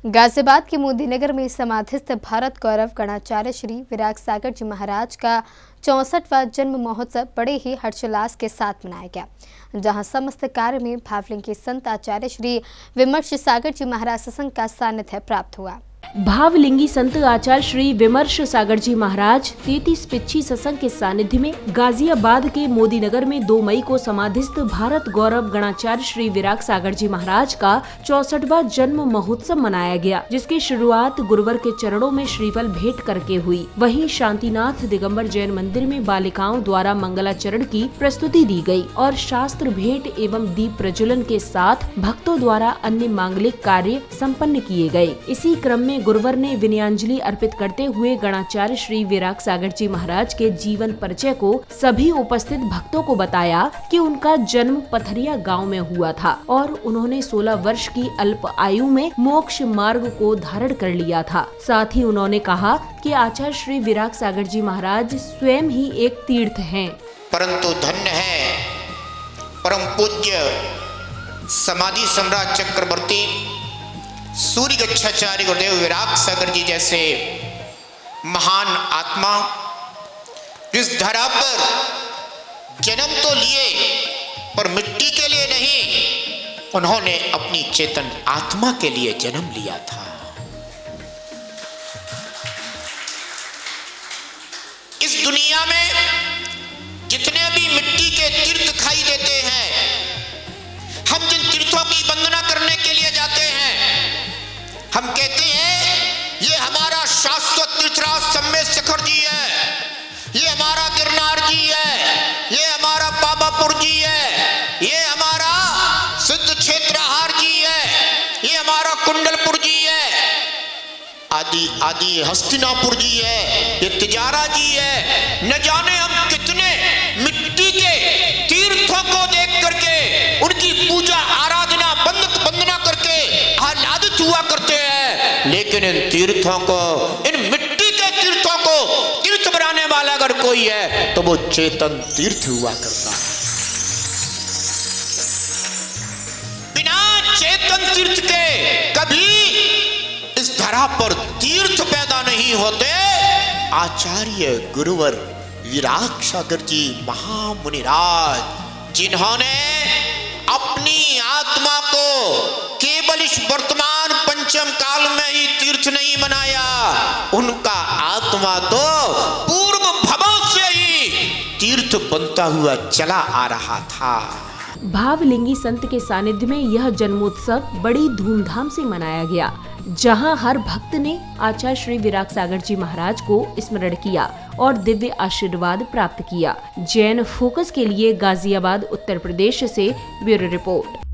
गाजियाबाद के मोदीनगर में समाधिस्थ भारत गौरव गणाचार्य श्री विराग सागर जी महाराज का 64वां जन्म महोत्सव बड़े ही हर्षोल्लास के साथ मनाया गया, जहां समस्त कार्य में भावलिंगी संत आचार्य श्री विमर्श सागर जी महाराज सत्संग का सानिध्य प्राप्त हुआ। भावलिंगी संत आचार्य श्री विमर्श सागर जी महाराज 33 पिच्छी सत्संग के सानिध्य में गाजियाबाद के मोदीनगर में 2 मई को समाधिस्थ भारत गौरव गणाचार्य श्री विराग सागर जी महाराज का 64वां जन्म महोत्सव मनाया गया, जिसकी शुरुआत गुरुवर के चरणों में श्रीफल भेंट करके हुई। वहीं शांतिनाथ दिगंबर जैन मंदिर में बालिकाओं द्वारा मंगलाचरण की प्रस्तुति दी गई और शास्त्र भेंट एवं दीप प्रज्वलन के साथ भक्तों द्वारा अन्य मांगलिक कार्य संपन्न किए गए। इसी क्रम में गुरुवर ने विनयांजलि अर्पित करते हुए गणाचार्य श्री विराग सागर जी महाराज के जीवन परिचय को सभी उपस्थित भक्तों को बताया कि उनका जन्म पथरिया गांव में हुआ था और उन्होंने 16 वर्ष की अल्प आयु में मोक्ष मार्ग को धारण कर लिया था। साथ ही उन्होंने कहा कि आचार्य श्री विराग सागर जी महाराज स्वयं ही एक तीर्थ हैं। परंतु धन्य है परम पूज्य समाधि सम्राट चक्रवर्ती सूर्य गच्छाचार्य गुरुदेव विराग सागर जी जैसे महान आत्मा इस धरा पर जन्म तो लिए पर मिट्टी के लिए नहीं, उन्होंने अपनी चेतन आत्मा के लिए जन्म लिया था। इस दुनिया में जितने भी मिट्टी के तीर्थ दिखाई देते हैं, हम जिन तीर्थों की वंदना करने के लिए जाते हैं, हम कहते हैं ये हमारा शाश्वत तीर्थराज सम्मेद शिखर जी है, ये हमारा गिरनार जी है, ये हमारा बाबापुर जी है, ये हमारा सिद्ध क्षेत्रहार जी है, ये हमारा कुंडलपुर जी है, आदि आदि हस्तिनापुर जी है, ये तिजारा जी है। न जाने हम कितने मिट्टी के तीर्थों को देख करके उनकी पूजा आराधना वंदना करके आह्लादित हुआ करते हैं, लेकिन इन तीर्थों को, इन मिट्टी के तीर्थों को तीर्थ बनाने वाला अगर कोई है तो वो चेतन तीर्थ हुआ करता है। बिना चेतन तीर्थ के कभी इस धरा पर तीर्थ पैदा नहीं होते। आचार्य गुरुवर विराग सागर जी महामुनिराज, जिन्होंने अपनी आत्मा को केवल इस वर्तमान पंचम काल में ही तीर्थ नहीं बनाया, उनका आत्मा तो पूर्व भवों से ही तीर्थ बनता हुआ चला आ रहा था। भावलिंगी संत के सानिध्य में यह जन्मोत्सव बड़ी धूमधाम से मनाया गया, जहां हर भक्त ने आचार्य श्री विराग सागर जी महाराज को स्मरण किया और दिव्य आशीर्वाद प्राप्त किया। जैन फोकस के लिए गाजियाबाद उत्तर प्रदेश से ब्यूरो रिपोर्ट।